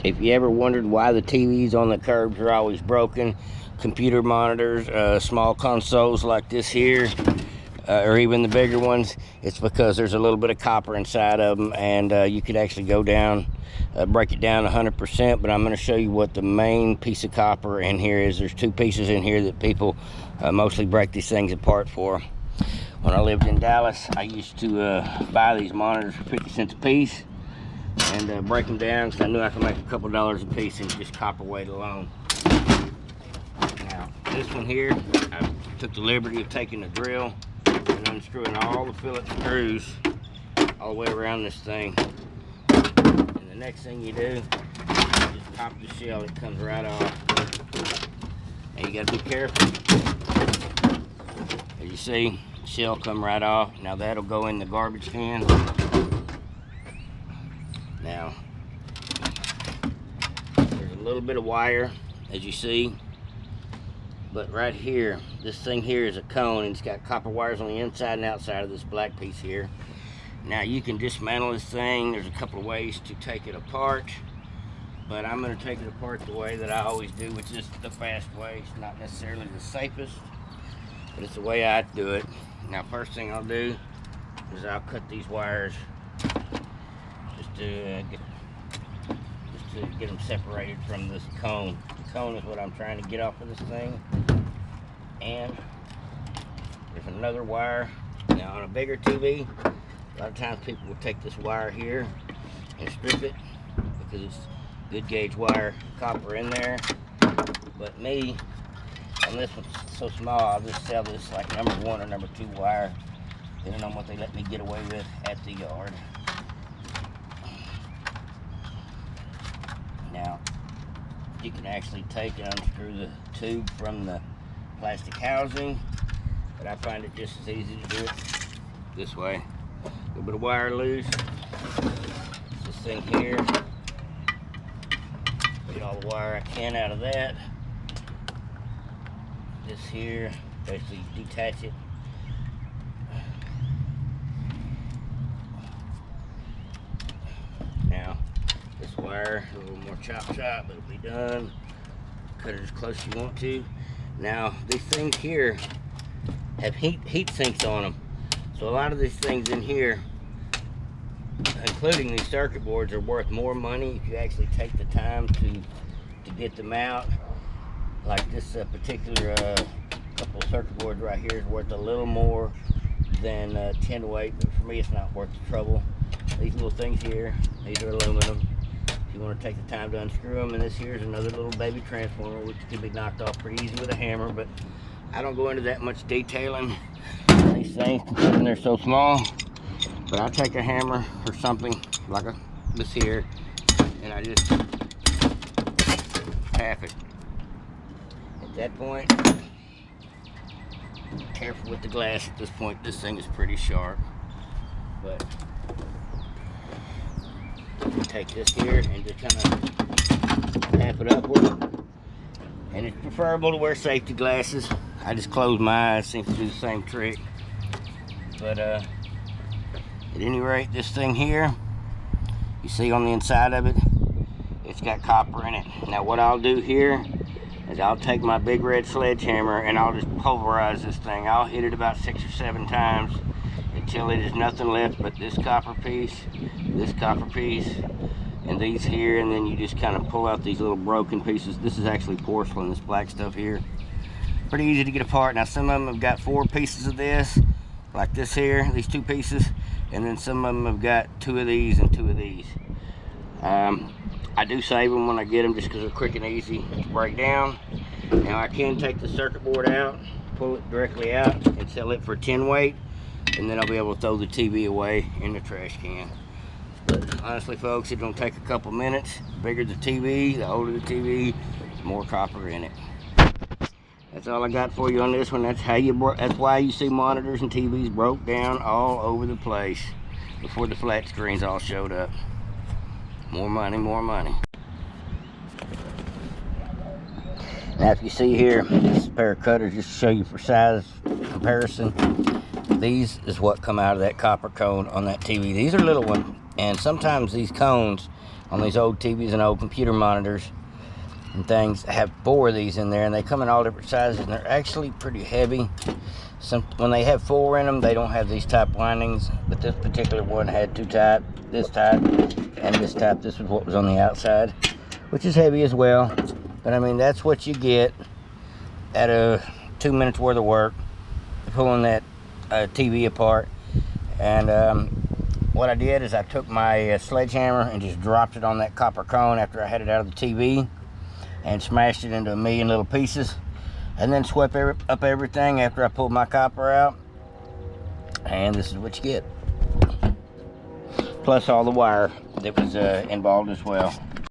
If you ever wondered why the TVs on the curbs are always broken, computer monitors, small consoles like this here, or even the bigger ones, it's because there's a little bit of copper inside of them, and you could actually go down, break it down 100%, but I'm going to show you what the main piece of copper in here is. There's two pieces in here that people mostly break these things apart for. When I lived in Dallas, I used to buy these monitors for 50 cents a piece and break them down because I knew I could make a couple dollars a piece in just copper weight alone. Now, this one here, I took the liberty of taking the drill and unscrewing all the fillet screws all the way around this thing. And the next thing you do is just pop the shell. It comes right off. And you got to be careful. As you see, the shell come right off. Now that'll go in the garbage can. Now, there's a little bit of wire, as you see, but right here, this thing here is a cone, and it's got copper wires on the inside and outside of this black piece here. Now, you can dismantle this thing. There's a couple of ways to take it apart, but I'm going to take it apart the way that I always do, which is the fast way. It's not necessarily the safest, but it's the way I do it. Now, first thing I'll do is I'll cut these wires to get them separated from this cone. The cone is what I'm trying to get off of this thing. And there's another wire. Now on a bigger TV, a lot of times people will take this wire here and strip it because it's good gauge wire, copper in there. But me, on this one so small, I'll just sell this like number 1 or number 2 wire, depending on what they let me get away with at the yard. Now, you can actually take and unscrew the tube from the plastic housing, but I find it just as easy to do it this way. A little bit of wire loose. This thing here. Get all the wire I can out of that. This here, basically detach it. Now, this wire, a little more chop, but it'll be done. Cut it as close as you want to. Now, these things here have heat sinks on them. So a lot of these things in here, including these circuit boards, are worth more money if you actually take the time to get them out. Like this particular couple of circuit boards right here is worth a little more than 10 to 8, but for me it's not worth the trouble. These little things here, these are aluminum. You want to take the time to unscrew them, and this here is another little baby transformer which can be knocked off pretty easy with a hammer, but I don't go into that much detailing these things considering they're so small. But I take a hammer or something like this here, and I just tap it. At that point, careful with the glass at this point. This thing is pretty sharp, but take this here and just kind of tap it upward. And it's preferable to wear safety glasses. I just close my eyes, seems to do the same trick. But at any rate, this thing here, you see on the inside of it, it's got copper in it. Now what I'll do here is I'll take my big red sledgehammer and I'll just pulverize this thing. I'll hit it about 6 or 7 times until it is nothing left but this copper piece, and these here, and then you just kind of pull out these little broken pieces. This is actually porcelain, this black stuff here. Pretty easy to get apart. Now some of them have got 4 pieces of this, like this here, these 2 pieces, and then some of them have got 2 of these and 2 of these. I do save them when I get them just because they're quick and easy to break down. Now I can take the circuit board out, pull it directly out, and sell it for 10 weight, and then I'll be able to throw the TV away in the trash can. But honestly, folks, it don't take a couple minutes. The bigger the TV, the older the TV, the more copper in it. That's all I got for you on this one. That's why you see monitors and TVs broke down all over the place before the flat screens all showed up. More money, more money. Now if you see here, this is a pair of cutters just to show you for size comparison. These is what come out of that copper cone on that TV. These are little ones, and sometimes these cones on these old TVs and old computer monitors and things. I have 4 of these in there, and they come in all different sizes, and they're actually pretty heavy. When they have 4 in them, they don't have these type windings, but this particular one had 2 type, this type, and this type. This was what was on the outside, which is heavy as well. But I mean, that's what you get at a 2 minutes worth of work, pulling that TV apart. And what I did is I took my sledgehammer and just dropped it on that copper cone after I had it out of the TV, and smashed it into a million little pieces, and then swept up everything after I pulled my copper out. And this is what you get, plus all the wire that was involved as well.